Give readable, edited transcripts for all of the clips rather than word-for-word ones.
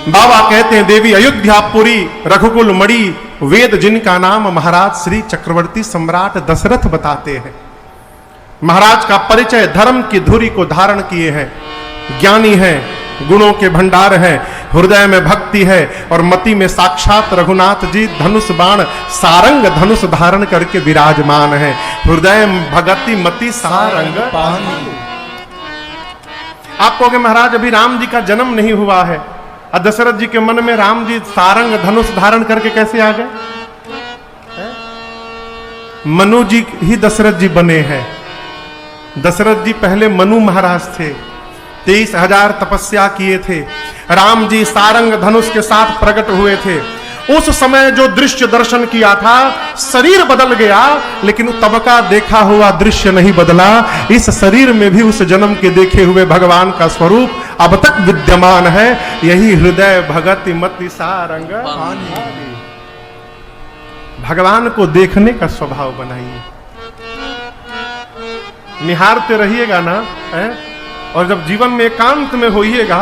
बाबा कहते हैं देवी अयोध्यापुरी रघुकुल मणि वेद जिनका नाम महाराज श्री चक्रवर्ती सम्राट दशरथ बताते हैं। महाराज का परिचय धर्म की धुरी को धारण किए हैं, ज्ञानी हैं, गुणों के भंडार हैं, हृदय में भक्ति है और मति में साक्षात रघुनाथ जी धनुष बाण सारंग धनुष धारण करके विराजमान है। हृदय भगति मति सारंग पानी। आप कहोगे महाराज अभी राम जी का जन्म नहीं हुआ है, और दशरथ जी के मन में राम जी सारंग धनुष धारण करके कैसे आ गए? मनु जी ही दशरथ जी बने हैं। दशरथ जी पहले मनु महाराज थे, 23,000 तपस्या किए थे। राम जी सारंग धनुष के साथ प्रकट हुए थे। उस समय जो दृश्य दर्शन किया था, शरीर बदल गया लेकिन तब का देखा हुआ दृश्य नहीं बदला। इस शरीर में भी उस जन्म के देखे हुए भगवान का स्वरूप अब तक विद्यमान है। यही हृदय भगति मति सारंग पानी। भगवान को देखने का स्वभाव बनाइए, निहारते रहिएगा ना है? और जब जीवन में एकांत में होइएगा,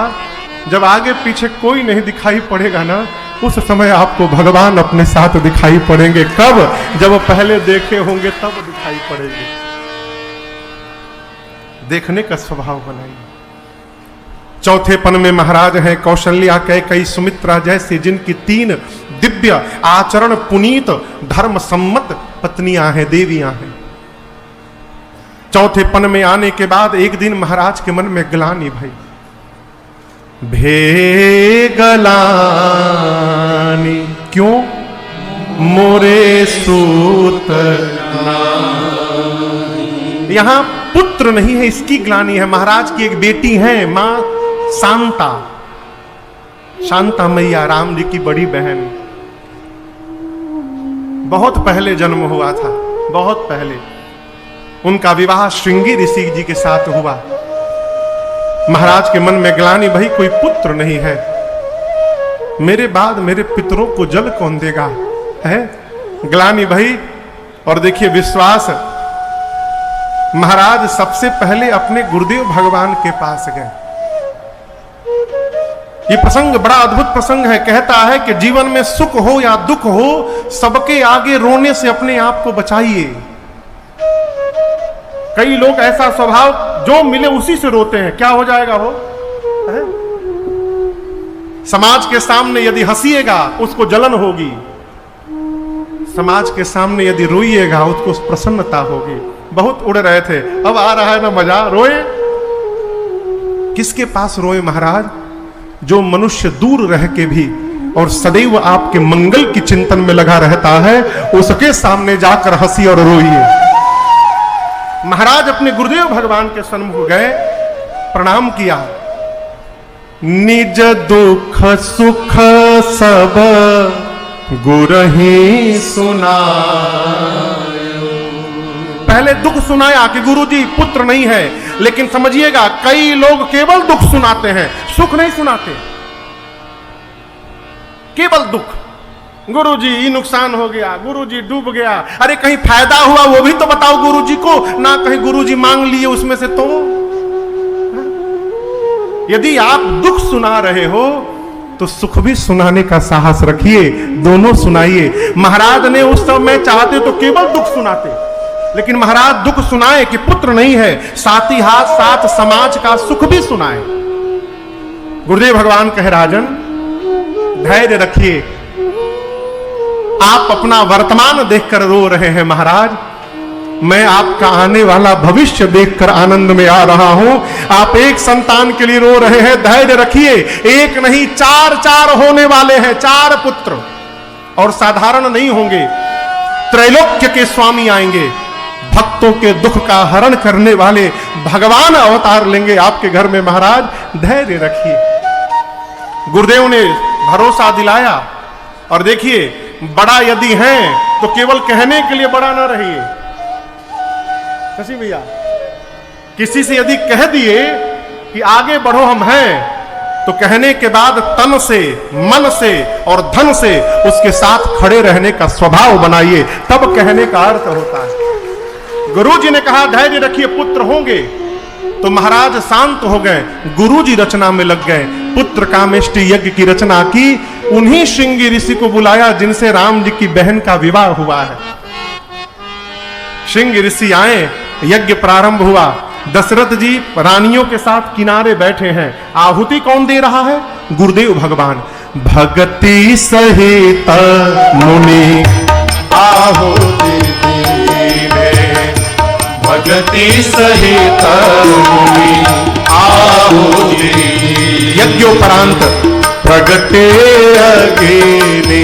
जब आगे पीछे कोई नहीं दिखाई पड़ेगा ना, उस समय आपको भगवान अपने साथ दिखाई पड़ेंगे। कब? जब वो पहले देखे होंगे तब दिखाई पड़ेंगे। देखने का स्वभाव बनाइए। चौथे पन में महाराज हैं कौशल्या, कैकेयी, सुमित्रा जैसे जिनकी 3 दिव्य आचरण पुनीत धर्म सम्मत पत्नियां हैं, देवियां हैं। चौथे पन में आने के बाद एक दिन महाराज के मन में ग्लानि भई, भेगलानी क्यों? मोरे सूत यहां पुत्र नहीं है, इसकी ग्लानि है। महाराज की एक बेटी है मां शांता, शांता मैया राम जी की बड़ी बहन। बहुत पहले जन्म हुआ था, बहुत पहले उनका विवाह श्रृंगी ऋषि जी के साथ हुआ। महाराज के मन में ग्लानि भई, कोई पुत्र नहीं है, मेरे बाद मेरे पितरों को जल कौन देगा है? ग्लानि भई। और देखिए विश्वास, महाराज सबसे पहले अपने गुरुदेव भगवान के पास गए। ये प्रसंग बड़ा अद्भुत प्रसंग है। कहता है कि जीवन में सुख हो या दुख हो, सबके आगे रोने से अपने आप को बचाइए। कई लोग ऐसा स्वभाव, जो मिले उसी से रोते हैं, क्या हो जाएगा वो है? समाज के सामने यदि हंसिएगा उसको जलन होगी, समाज के सामने यदि रोइएगा उसको प्रसन्नता होगी। बहुत उड़ रहे थे, अब आ रहा है ना मजा, रोए। किसके पास रोए महाराज? जो मनुष्य दूर रह के भी और सदैव आपके मंगल की चिंतन में लगा रहता है, उसके सामने जाकर हंसी और रोइए। महाराज अपने गुरुदेव भगवान के सन्मुख गए, प्रणाम किया। निज दुख सुख सब गुरहि सुनायो। पहले दुख सुनाया कि गुरुजी पुत्र नहीं है, लेकिन समझिएगा कई लोग केवल दुख सुनाते हैं, सुख नहीं सुनाते। केवल दुख, गुरुजी ये नुकसान हो गया, गुरुजी डूब गया, अरे कहीं फायदा हुआ वो भी तो बताओ गुरुजी को ना, कहीं गुरुजी मांग लिए उसमें से तो। यदि आप दुख सुना रहे हो तो सुख भी सुनाने का साहस रखिए, दोनों सुनाइए। महाराज ने उस समय चाहते तो केवल दुख सुनाते, लेकिन महाराज दुख सुनाए कि पुत्र नहीं है, साथ ही हाथ साथ समाज का सुख भी सुनाए। गुरुदेव भगवान कहे राजन धैर्य रखिए, आप अपना वर्तमान देखकर रो रहे हैं महाराज, मैं आपका आने वाला भविष्य देखकर आनंद में आ रहा हूं। आप एक संतान के लिए रो रहे हैं, धैर्य रखिए, एक नहीं 4 होने वाले हैं, 4 पुत्र, और साधारण नहीं होंगे, त्रैलोक्य के स्वामी आएंगे, भक्तों के दुख का हरण करने वाले भगवान अवतार लेंगे आपके घर में। महाराज धैर्य रखिए। गुरुदेव ने भरोसा दिलाया। और देखिए बड़ा यदि हैं तो केवल कहने के लिए बड़ा ना रहिए। शशि भैया, किसी से यदि कह दिए कि आगे बढ़ो हम हैं, तो कहने के बाद तन से, मन से और धन से उसके साथ खड़े रहने का स्वभाव बनाइए, तब कहने का अर्थ होता है। गुरु जी ने कहा धैर्य रखिए, पुत्र होंगे। तो महाराज शांत हो गए, गुरुजी रचना में लग गए, पुत्र कामेष्टि यज्ञ की रचना की। उन्हीं श्रृंगी ऋषि को बुलाया जिनसे राम जी की बहन का विवाह हुआ है। श्रृंगी ऋषि आए, यज्ञ प्रारंभ हुआ। दशरथ जी रानियों के साथ किनारे बैठे हैं। आहुति कौन दे रहा है? गुरुदेव भगवान। भगति सहित मुनि आहुति दीने, भगति सहित मुनि आहुति। यज्ञोपरांत प्रगटे अगेने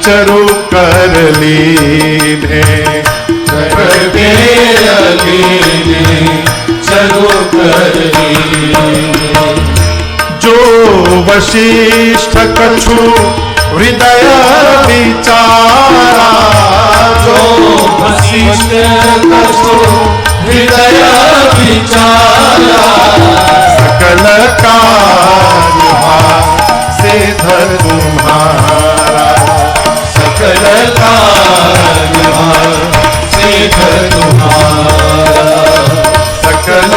चरु कर लीने, प्रगटे अगेने चरु कर लीने। जो वशिष्ठ कछु हृदय विचारा, जो वशिष्ठ कछु हृदय विचारा, सकल कार्य से धर तुम्हारा, सकल कार्य से धर तुम्हारा, सकल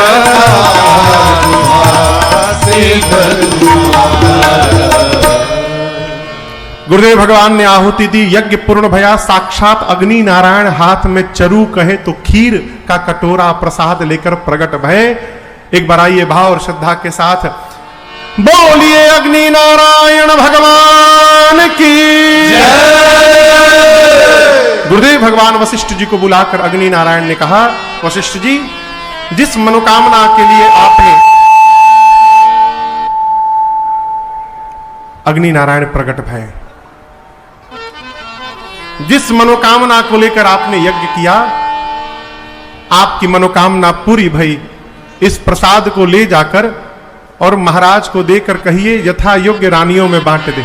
गुरुदेव भगवान ने आहुति दी, यज्ञ पूर्ण भया। साक्षात अग्नि नारायण हाथ में चरु कहे तो खीर का कटोरा प्रसाद लेकर प्रकट भय। एक बार आइए भाव और श्रद्धा के साथ बोलिए अग्नि नारायण भगवान की जय। गुरुदेव भगवान वशिष्ठ जी को बुलाकर अग्नि नारायण ने कहा, वशिष्ठ जी, जिस मनोकामना के लिए आपने, अग्नि नारायण प्रकट भय, जिस मनोकामना को लेकर आपने यज्ञ किया, आपकी मनोकामना पूरी भई। इस प्रसाद को ले जाकर और महाराज को देकर कहिए यथा योग्य रानियों में बांट दे।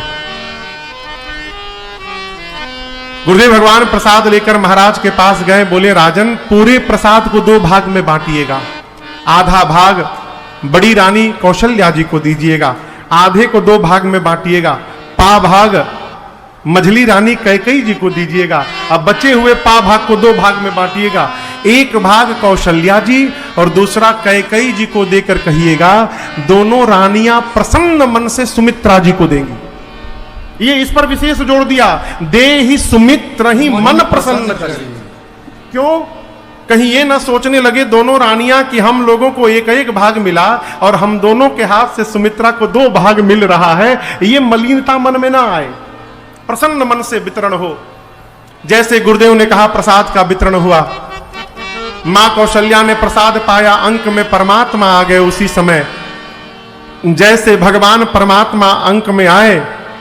गुरुदेव भगवान प्रसाद लेकर महाराज के पास गए, बोले राजन, पूरे प्रसाद को 2 भाग में बांटिएगा। आधा भाग बड़ी रानी कौशल्या जी को दीजिएगा, आधे को 2 भाग में बांटिएगा। पा भाग मझली रानी कैकेयी जी को दीजिएगा। अब बचे हुए पा भाग को 2 भाग में बांटिएगा। एक भाग कौशल्या जी और दूसरा कैकेयी जी को देकर कहिएगा दोनों रानियां प्रसन्न मन से सुमित्रा जी को देंगी। ये इस पर विशेष जोर दिया, दे ही सुमित्र ही मन प्रसन्न करे। क्यों? कहीं ये ना सोचने लगे दोनों रानियां कि हम लोगों को एक एक भाग मिला और हम दोनों के हाथ से सुमित्रा को 2 भाग मिल रहा है। ये मलिनता मन में ना आए, प्रसन्न मन से वितरण हो। जैसे गुरुदेव ने कहा प्रसाद का वितरण हुआ, मां कौशल्या ने प्रसाद पाया, अंक में परमात्मा आ गए। उसी समय जैसे भगवान परमात्मा अंक में आए,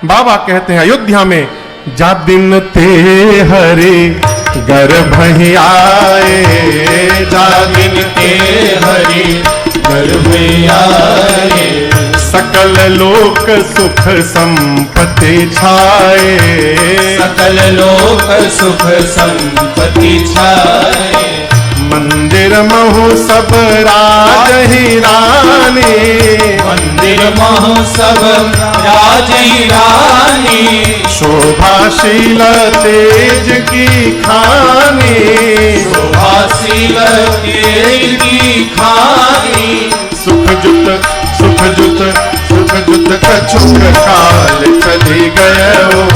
बाबा कहते हैं अयोध्या में, जा दिन ते हरे गर्भ ही आए, जा दिन ते हरे गर्भ ही आए, सकल लोक सुख संपत्ति छाए, सकल लोक सुख संपत्ति छाए। मंदिर महु सब राज ही रानी, मंदिर महु सब राज ही रानी, शोभाशील तेज की खानी, शोभाशील तेज की खानी। सुख जुत सुख जुत सुख जुत कछुक काल चली गयो,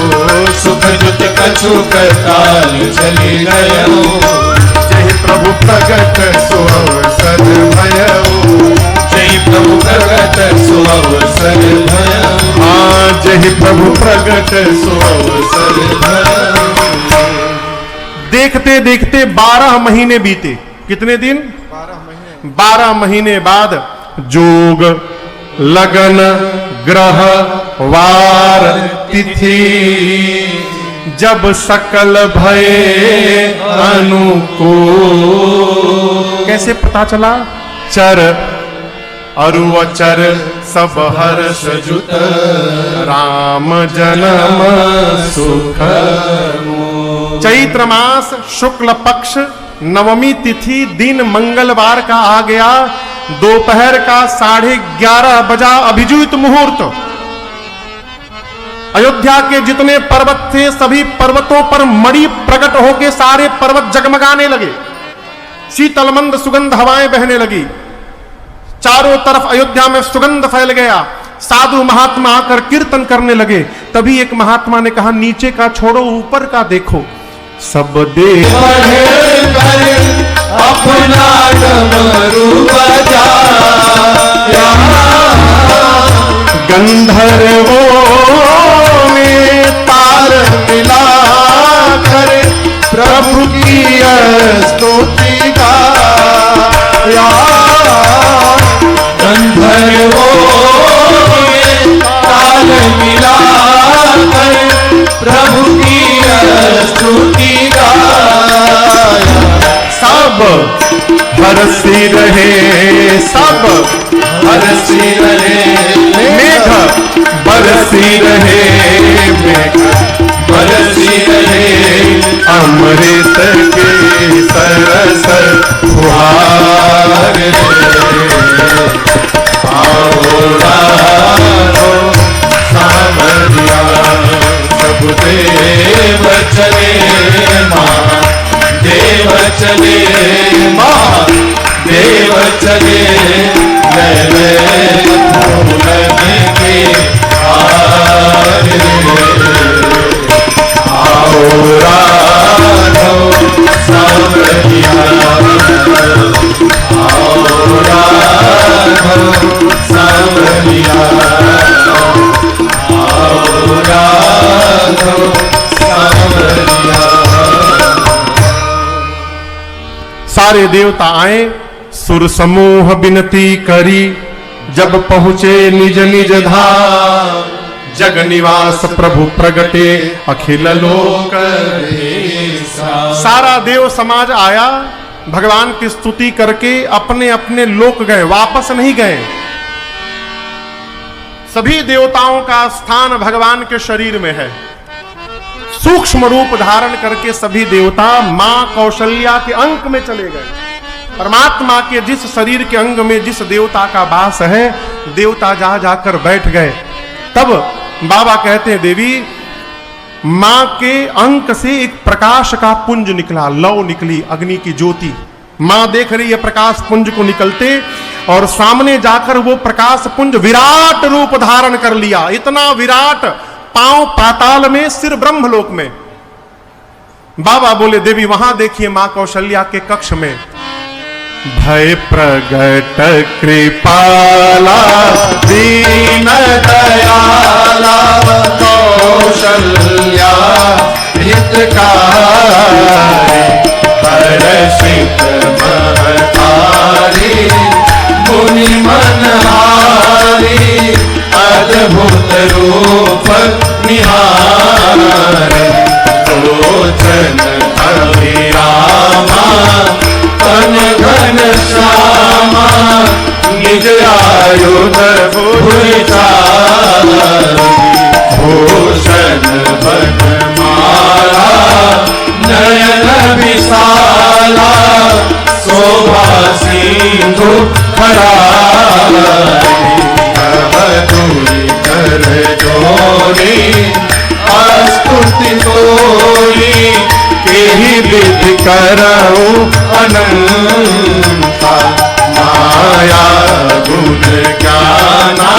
सुख जुत कछुक काल चली गयो। जय प्रभु प्रगट सुअवसर भयो, जय प्रभु प्रगट सुअवसर भयो। हाँ, जय प्रभु प्रगट सुअवसर भयो। देखते देखते 12 महीने बीते। कितने दिन? 12 महीने बाद जोग लगन ग्रह वार तिथि, जब सकल भये अनुकूल। कैसे पता चला? चर अरु अचर सब हर्ष जुत, राम जन्म सुख। चैत्र मास शुक्ल पक्ष नवमी तिथि दिन मंगलवार का आ गया। दोपहर का 11:30 बजा अभिजीत मुहूर्त। अयोध्या के जितने पर्वत थे सभी पर्वतों पर मणि प्रकट होकर सारे पर्वत जगमगाने लगे। शीतलमंद सुगंध हवाएं बहने लगी। चारों तरफ अयोध्या में सुगंध फैल गया। साधु महात्मा आकर कीर्तन करने लगे। तभी एक महात्मा ने कहा, नीचे का छोड़ो, ऊपर का देखो। सब देव अपना डमरू बजाया, गंधर्वों ने ताल मिला कर प्रभु की स्तुति गाया। गंधर्वों ने ताल मिला कर प्रभु की स्तुति गाया। सब हरसी रहे, सब हरसी रहे, मेघ बरसी रहे, मेघ बरसी रहे, अमृत के सरस फुहार रे। आओ राधो सावरिया, सब देव चले महादेव चले, महादेव चले, लय फूलन के हार रे। आओ राधो सावरिया, आओ राधो सावरिया, आओ राधो सावरिया। सारे देवता आए, सुर समूह बिनती करी, जब पहुंचे निज निज धाम, जग निवास प्रभु प्रगटे अखिल लोक। सारा देव समाज आया, भगवान की स्तुति करके अपने अपने लोक गए, वापस नहीं गए। सभी देवताओं का स्थान भगवान के शरीर में है। सूक्ष्म रूप धारण करके सभी देवता मां कौशल्या के अंक में चले गए। परमात्मा के जिस शरीर के अंग में जिस देवता का वास है, देवता जा जाकर बैठ गए। तब बाबा कहते हैं, देवी, मां के अंक से एक प्रकाश का पुंज निकला, लौ निकली, अग्नि की ज्योति। मां देख रही है प्रकाश पुंज को निकलते, और सामने जाकर वो प्रकाश पुंज विराट रूप धारण कर लिया। इतना विराट, पांव पाताल में, सिर ब्रह्मलोक में। बाबा बोले, देवी वहां देखिए मां कौशल्या के कक्ष में। भय प्रगट कृपाला दीन दयाला, कौशल्या हितकारी, हर्षित महतारी, मुनि मनहारी, अद्भुत रूप निहारी, लोचन अभिरामा, तन घन श्यामा, निज आयुध भुजारी, भूषण बनमाला, नयन विशाला, शोभा सिंधु खरारी, दूरी कर जोरी, स्तुति तोरी, केहि विधि करऊं अनंता, माया गुण ज्ञाना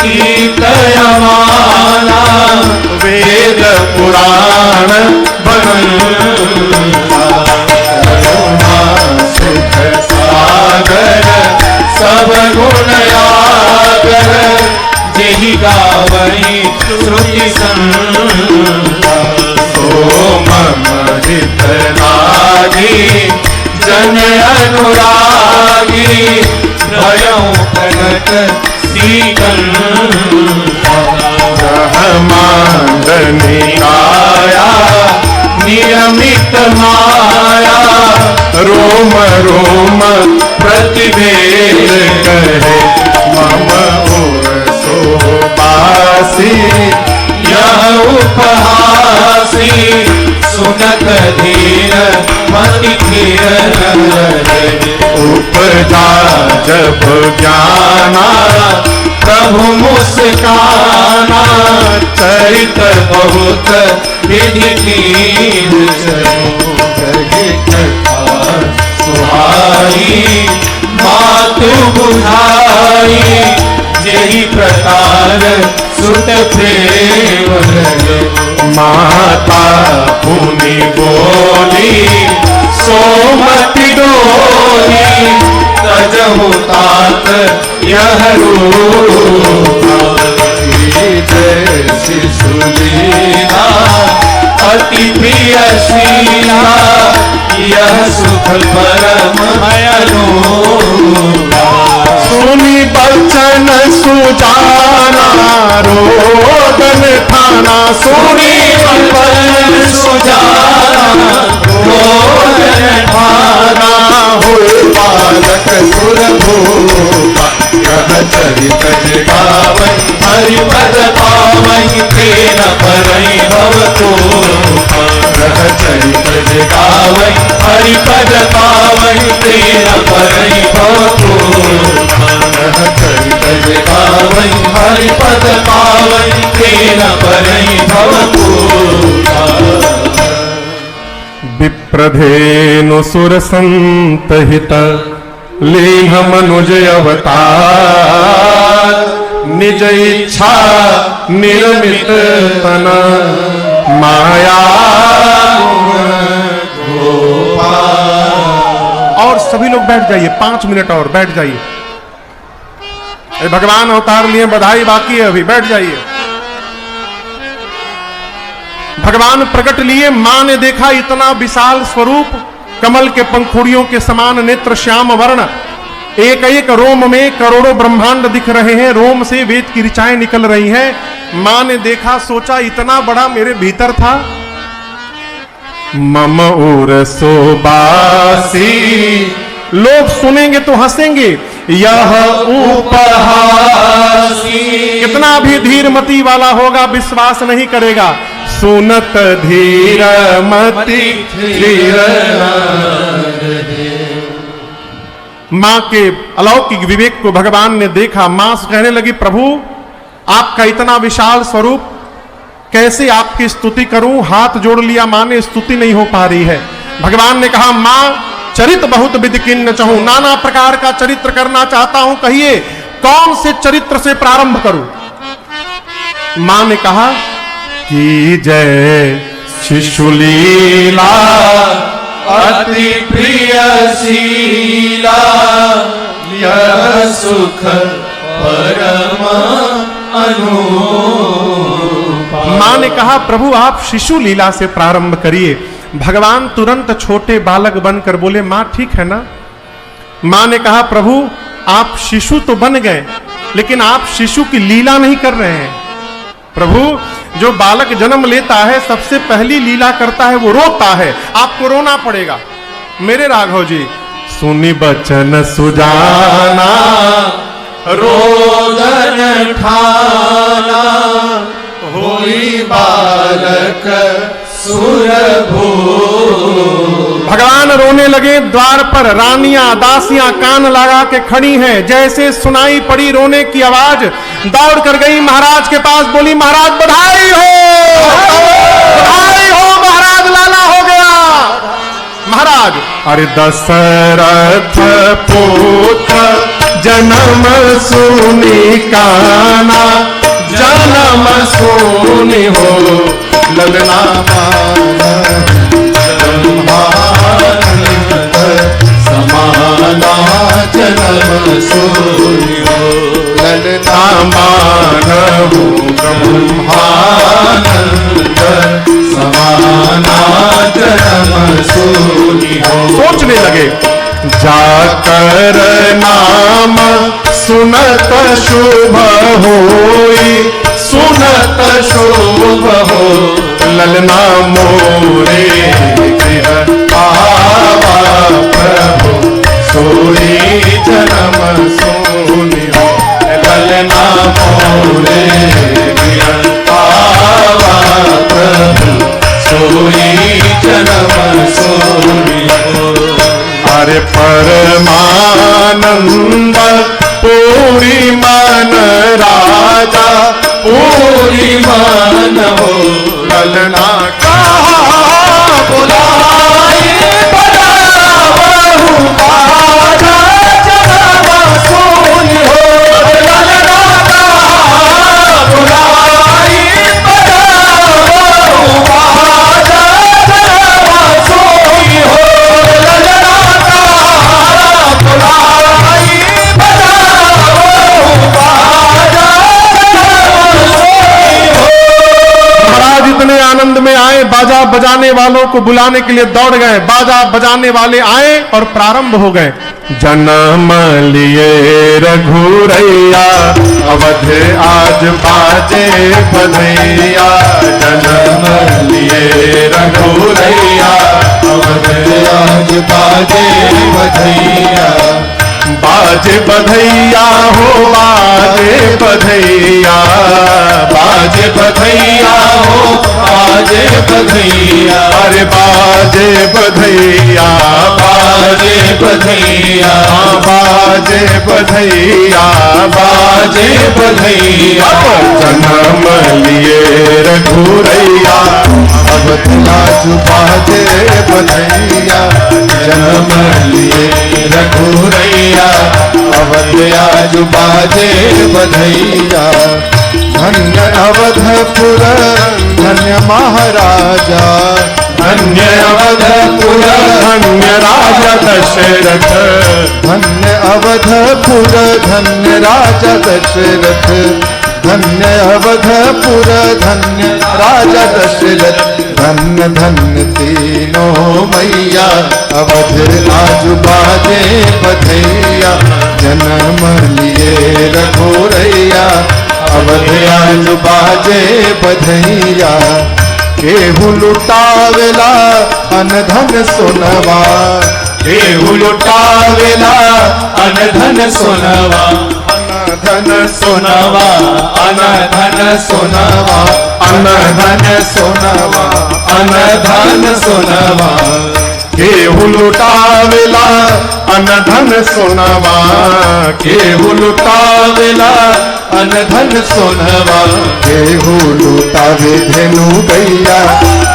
कीर्तय माला, वेद पुराण बनंता, करुणा सुख सागर, सब गुण यागर, जेहि गावई श्रुति संता, मम हित लागी, जन अनुरागी, भयं कनक श्रीगंधा, ब्रह्मांड निकाया, नियमित माया, रोम रोम प्रतिभेद कहे, मम ओर सोबासी, यह उपहासी, सुनत धीर मति धीर रहे, उपजा जब ज्ञाना, प्रभु मुस्काना, चरित बहुत विधि कीन, कथा सुहाई मातु बुझाई यही प्रकार सुत प्रेम रहे माता पुनि बोली सोमति डोली तजहु तात यह रूप शिशुलीला अति प्रिय शीला यह सुख परम अनूपा सुनी बचन सुजाना रोदन थाना सुनी बचन सुजाना रोदन ठाना हुए बालक सुरभूपा यह चरित गावै हरिपद पावै तेन परई भवतोपा यह चरित गावै हरिपद पावै तेन परई भवतोपा यह चरित गावै हरिपद पावै तेन परई भवतोपा विप्रधेनु सुर संतहित लीन मनुज अवतार निज इच्छा निर्मित तन माया और सभी लोग बैठ जाइए 5 मिनट और बैठ जाइए भगवान अवतार लिए बधाई बाकी है अभी बैठ जाइए भगवान प्रकट लिए मां ने देखा इतना विशाल स्वरूप कमल के पंखुड़ियों के समान नेत्र श्याम वर्ण एक एक रोम में करोड़ों ब्रह्मांड दिख रहे हैं रोम से वेद की ऋचाएं निकल रही हैं मां ने देखा सोचा इतना बड़ा मेरे भीतर था मम उर सोबासी लोग सुनेंगे तो हंसेंगे यह उपहासी कितना भी धीरमती वाला होगा विश्वास नहीं करेगा सुनत धीरमती धीर मां के अलौकिक विवेक को भगवान ने देखा मां कहने लगी प्रभु आपका इतना विशाल स्वरूप कैसे आपकी स्तुति करूं हाथ जोड़ लिया मां ने स्तुति नहीं हो पा रही है भगवान ने कहा मां चरित बहुत विधि किन्न चाहूं नाना प्रकार का चरित्र करना चाहता हूं कहिए कौन से चरित्र से प्रारंभ करूं मां ने कहा कि जय शिशुलीला अति प्रिय शीला यह सुख परम अनूपा मां ने कहा प्रभु आप शिशु लीला से प्रारंभ करिए भगवान तुरंत छोटे बालक बनकर बोले मां ठीक है ना मां ने कहा प्रभु आप शिशु तो बन गए लेकिन आप शिशु की लीला नहीं कर रहे हैं प्रभु जो बालक जन्म लेता है सबसे पहली लीला करता है वो रोता है आपको रोना पड़ेगा मेरे राघव जी सुनी बचन सुजाना रोदन ठाना होई बालक सुरभू भगवान रोने लगे द्वार पर रानियां दासियां कान लगा के खड़ी हैं जैसे सुनाई पड़ी रोने की आवाज दौड़ कर गई महाराज के पास बोली महाराज बधाई हो महाराज लाला हो गया महाराज अरे दशरथ पुत्र जन्म सुनी काना जन्म सुनी हो ललना समाना जन्म सूर्यो ललना मानहु ब्रह्मानंद समाना जन्म सूर्यो सोचने लगे जाकर नाम सुनत शुभ होई सुनत शुभ हो ललना मोरे गृह आवा प्रभु सोई जन्म सोनियो ललना मोरे गृह आवा प्रभु सोई जन्म सोनियो अरे परमानंद पूरी मन राजा पूरी मन हो ललना कहा बुलाए बड़ा बहु में आए, बाजा बजाने वालों को बुलाने के लिए दौड़ गए। बाजा बजाने वाले आए और प्रारंभ हो गए। जन्म लिए रघुरैया, अवध आज बाजे बधैया। जन्म लिए रघुरैया, अवध आज बाजे बधैया। बाजे बधैया हो बाजे बधैया, बाजे बधैया हो बाजे बधैया। अरे बाजे बधैया, बाजे बधैया, बाजे बधैया, बाजे बधैया। जन्म लिए रघुरैया, अवध आज बाजे बधैया। जन्म लिए रघुरैया, अवध आज बाजे बधैया। धन्य अवधपुर धन्य महाराजा, धन्य अवधपुर धन्य राजा दशरथ। धन्य अवधपुर धन्य राजा दशरथ। धन्य अवधपुर धन्य राजा दशरथ। धन्य धन्य तीनों मैया, अवध आज बाजे बधैया। जन्म लिए रघुरैया, अवध आज बाजे बधैया। केहू लुटावेला अनधन सोनवा, केहू लुटावेला अनधन सोनवा। धन सोनवा, अनधन सोनवा, अनधन सोनवा, अनधन सोनवा। केहू लुटावेला अनधन सोनवा। केहू लुटावेला अनधन सोनवा। केहू लुटावे धेनु गैया,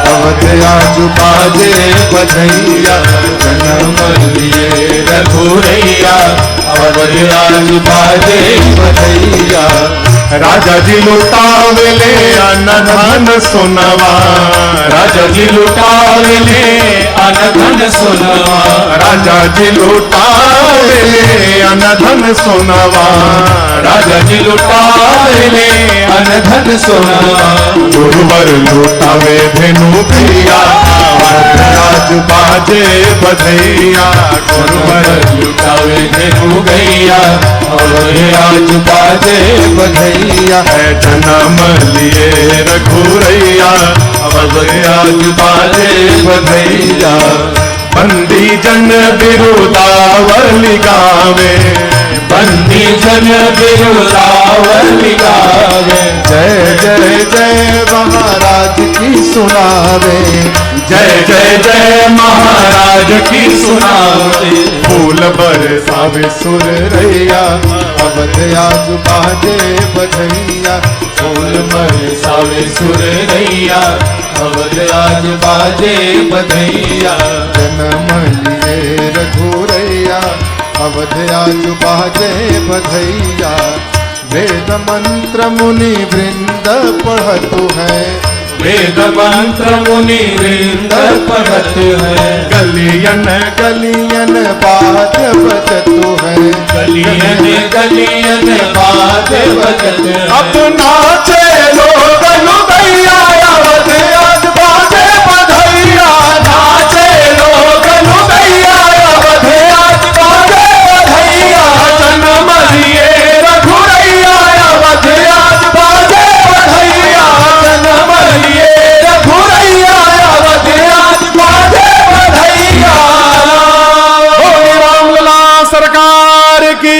अवध आज बाजे बधैया। जन्म लिए रघुरैया, अवध आज बाजे बधैया। राजा जी लुटावेले अनधन सोनवा। राजा जी लुटावेले अनधन सोनवा। राजा जी लुटावेले अनधन सोनवा। राजा जी लुटावेले अनधन सोनवा। गुरुवर लुटावे धेनु भैया, आज बाजे बधैया। गुरुवर लुटावे धेनु गैया, अवध आज बाजे बधैया। जन्म लिए रघुरैया, अवध आज बाजे बधैया। बंदी जन बिरुदावली गावे। बंदी जन बिरुदावली गावे। जय जय जय महाराज की सुनावे। जय जय जय महाराज की सुनावे। फूल बरसावे सुररैया, अवध आज बाजे बधैया। फूल बरसावे सुररैया, अवध आज बाजे बधैया। जन्म लिए रघुरैया, अवध आज बाजे बधैया। वेद मंत्र मुनि वृंद पढ़तु है। वेद मंत्र मुनि वृंद पढ़त है। गलियन गलियन बात बजतु है। गलियन गलियन बात बजत है। अपना चलो गलुदैया, अवध आज बाजे बधैया। नाचे लोग गलुदैया, अवध आज बाजे बधैया। जन्म लिए रघुरैया, अवध आज बाजे बधैया। जन्म लिए रघुरैया, अवध आज बाजे बधैया। बोले रामलला सरकार की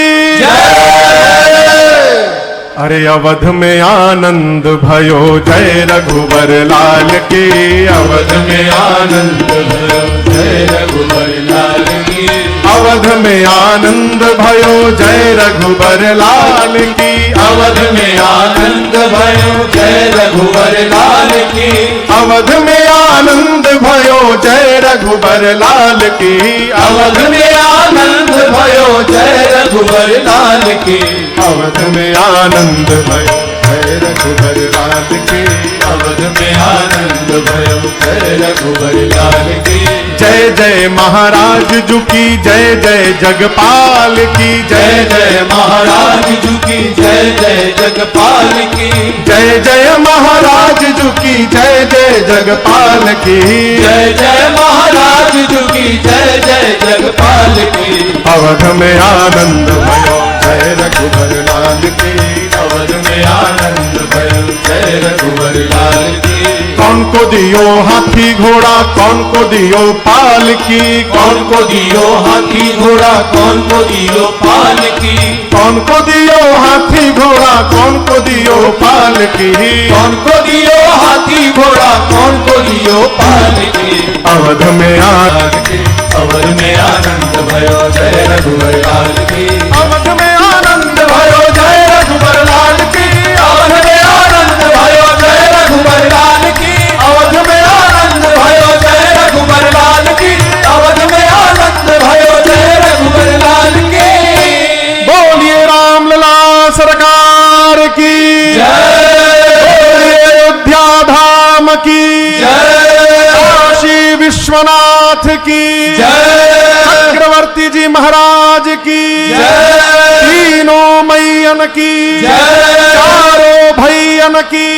अरे अवध में आनंद भयो, जय रघुबर लाल की। अवध में आनंद भयो, जय रघुबर लाल की। अवध में आनंद भयो, जय रघुबर लाल की। अवध में आनंद भयो, जय रघुबर लाल की। अवध में आनंद भयो, जय रघुबर लाल की। अवध में आनंद भयो, जय रघुबर लाल की। अवध में आनंद भयो, जय रघुबर लाल की। अवध में आनंद भयो, जय रघुबर लाल की। जय जय महाराज जू की, जय जय जगपाल की। जय जय महाराज जू की, जय जय जगपाल की। जय जय महाराज जू की, जय जय जगपाल की जय जय महाराज जुगी जय जय जगपाल की अवध में आनंद भयो जय रघुबर लाल की अवध में आनंद भयो जय रघुबर लाल की कौन को दियो हाथी घोड़ा कौन को दियो पालकी कौन को दियो हाथी घोड़ा कौन को दियो पालकी कौन को दियो हाथी घोड़ा कौन को दियो पालकी कौन को दियो हाथी घोड़ा कौन को दियो पालकी अवध में आनंद अवध में आनंद भयो जय रघुबर लाल की अवध में आनंद भयो जय रघुबर लाल की अवध में आनंद भयो जय रघुबर लाल की अवध में आनंद भयो जय रघुबर लाल की अवध में आनंद भयो जय रघुबर लाल की बोलिए रामलला सरकार की बोलिए अयोध्या धाम की काशी विश्वनाथ की चक्रवर्ती जी महाराज की तीनों मैयन की चारों भैयन की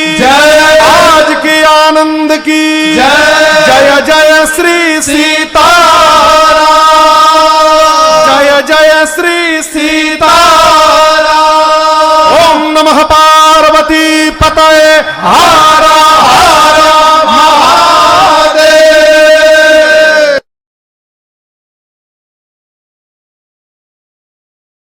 आज के आनंद की जय जय श्री सीताराम जय जय श्री सीताराम ओम नमः पार्वती पतये